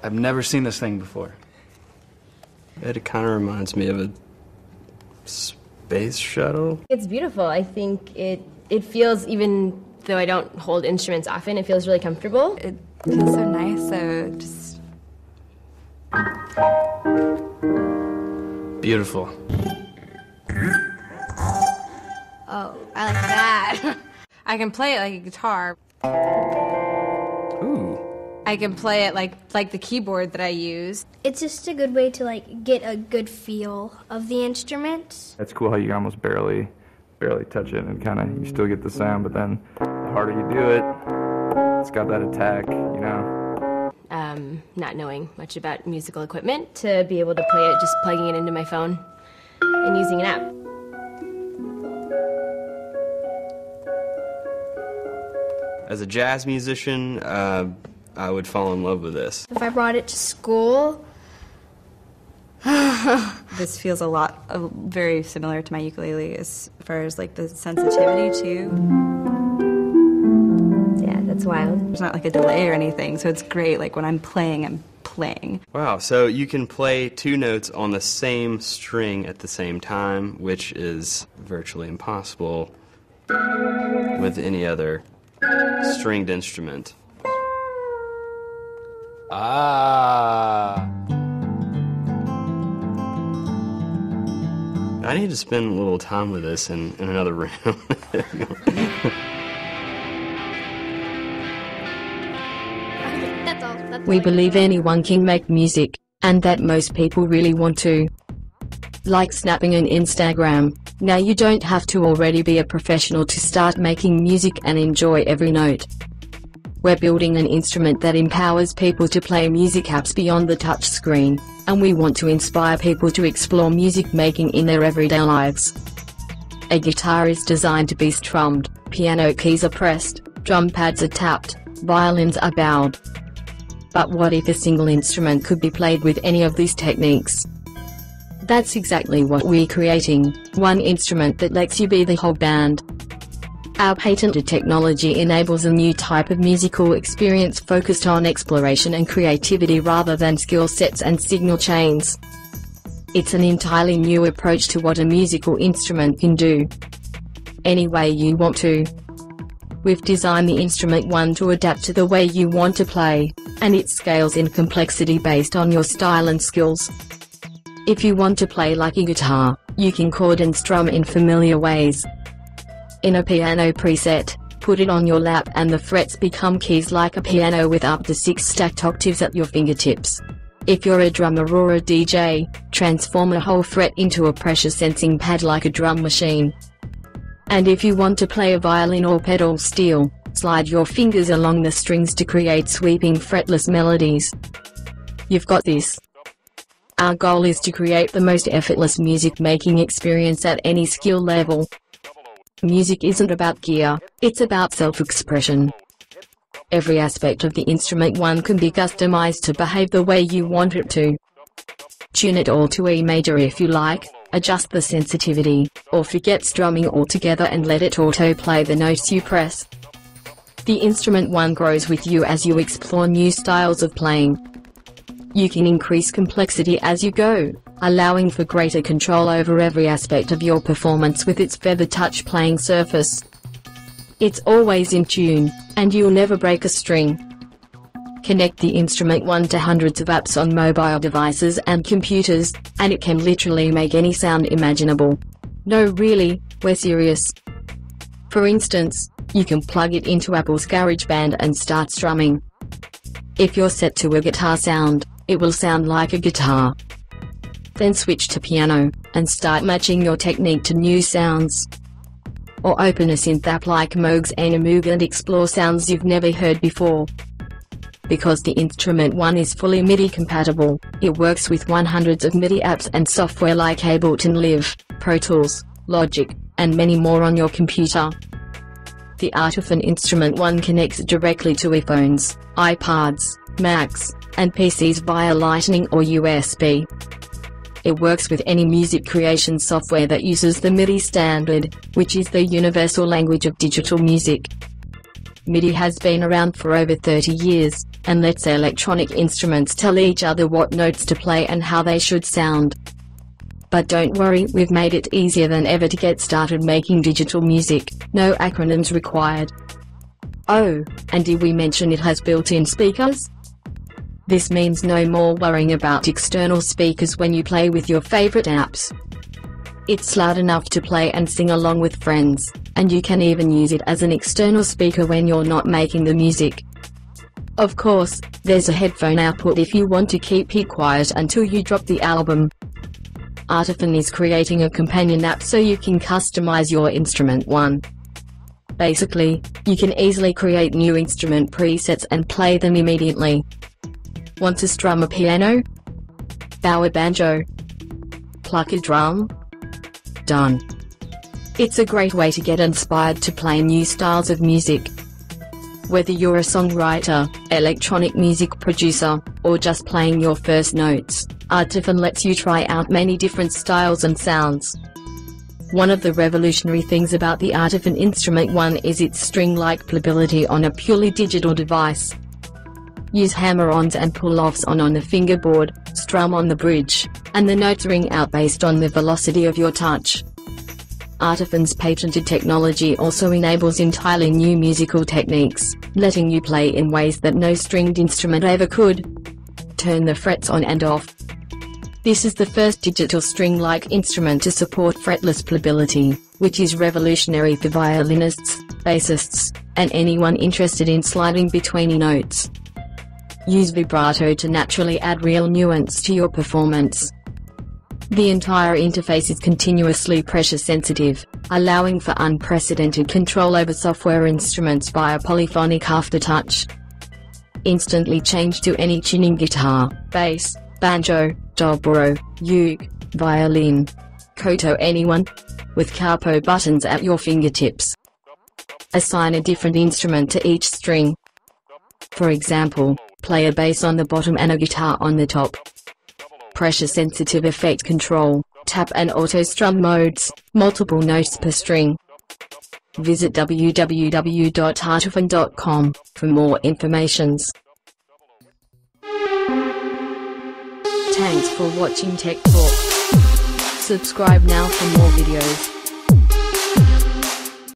I've never seen this thing before. It kind of reminds me of a space shuttle. It's beautiful. I think it feels, even though I don't hold instruments often, it feels really comfortable. It feels so nice, so just... Beautiful. Oh, I like that. I can play it like a guitar. Ooh. I can play it like the keyboard that I use. It's just a good way to like get a good feel of the instrument. It's cool how you can almost barely touch it and kind of you still get the sound, but then the harder you do it, it's got that attack, you know. Not knowing much about musical equipment, to be able to play it just plugging it into my phone and using an app. As a jazz musician, I would fall in love with this. If I brought it to school... This feels very similar to my ukulele as far as like the sensitivity too. Yeah, that's wild. There's not like a delay or anything, so it's great. Like when I'm playing. Wow, so you can play two notes on the same string at the same time, which is virtually impossible with any other stringed instrument. Ah. I need to spend a little time with this in another room. We believe anyone can make music, and that most people really want to. Like snapping an Instagram, now you don't have to already be a professional to start making music and enjoy every note. We're building an instrument that empowers people to play music apps beyond the touch screen, and we want to inspire people to explore music making in their everyday lives. A guitar is designed to be strummed, piano keys are pressed, drum pads are tapped, violins are bowed. But what if a single instrument could be played with any of these techniques? That's exactly what we're creating, one instrument that lets you be the whole band. Our patented technology enables a new type of musical experience focused on exploration and creativity rather than skill sets and signal chains. It's an entirely new approach to what a musical instrument can do. Any way you want to. We've designed the Instrument One to adapt to the way you want to play, and it scales in complexity based on your style and skills. If you want to play like a guitar, you can chord and strum in familiar ways. In a piano preset, put it on your lap and the frets become keys like a piano with up to 6 stacked octaves at your fingertips. If you're a drummer or a DJ, transform a whole fret into a pressure sensing pad like a drum machine. And if you want to play a violin or pedal steel, slide your fingers along the strings to create sweeping fretless melodies. You've got this. Our goal is to create the most effortless music-making experience at any skill level. Music isn't about gear, it's about self-expression. Every aspect of the Instrument One can be customized to behave the way you want it to. Tune it all to E major if you like, adjust the sensitivity, or forget strumming altogether and let it autoplay the notes you press. The Instrument One grows with you as you explore new styles of playing. You can increase complexity as you go, allowing for greater control over every aspect of your performance with its feather touch playing surface. It's always in tune, and you'll never break a string. Connect the Instrument One to hundreds of apps on mobile devices and computers, and it can literally make any sound imaginable. No, really, we're serious. For instance, you can plug it into Apple's GarageBand and start strumming. If you're set to a guitar sound, it will sound like a guitar. Then switch to piano, and start matching your technique to new sounds. Or open a synth app like Moogs and Moog and explore sounds you've never heard before. Because the Instrument One is fully MIDI compatible, it works with hundreds of MIDI apps and software like Ableton Live, Pro Tools, Logic, and many more on your computer. The Artiphon Instrument One connects directly to iPhones, iPods, Macs, and PCs via Lightning or USB. It works with any music creation software that uses the MIDI standard, which is the universal language of digital music. MIDI has been around for over 30 years, and lets electronic instruments tell each other what notes to play and how they should sound. But don't worry, we've made it easier than ever to get started making digital music, no acronyms required. Oh, and did we mention it has built-in speakers? This means no more worrying about external speakers when you play with your favorite apps. It's loud enough to play and sing along with friends, and you can even use it as an external speaker when you're not making the music. Of course, there's a headphone output if you want to keep it quiet until you drop the album. Artiphon is creating a companion app so you can customize your instrument one. Basically, you can easily create new instrument presets and play them immediately. Want to strum a piano? Bow a banjo? Pluck a drum? Done. It's a great way to get inspired to play new styles of music. Whether you're a songwriter, electronic music producer, or just playing your first notes, Artiphon lets you try out many different styles and sounds. One of the revolutionary things about the Artiphon Instrument 1 is its string-like playability on a purely digital device. Use hammer-ons and pull-offs on the fingerboard, strum on the bridge, and the notes ring out based on the velocity of your touch. Artiphon's patented technology also enables entirely new musical techniques, letting you play in ways that no stringed instrument ever could. Turn the frets on and off. This is the first digital string-like instrument to support fretless playability, which is revolutionary for violinists, bassists, and anyone interested in sliding between notes. Use vibrato to naturally add real nuance to your performance. The entire interface is continuously pressure sensitive, allowing for unprecedented control over software instruments via polyphonic aftertouch. Instantly change to any tuning guitar, bass, banjo, dobro, uke, violin, koto, anyone, with capo buttons at your fingertips. Assign a different instrument to each string. For example, play a bass on the bottom and a guitar on the top. Pressure-sensitive effect control, tap and auto-strum modes, multiple notes per string. Visit www.artiphon.com for more information. Thanks for watching TechTalk. Subscribe now for more videos.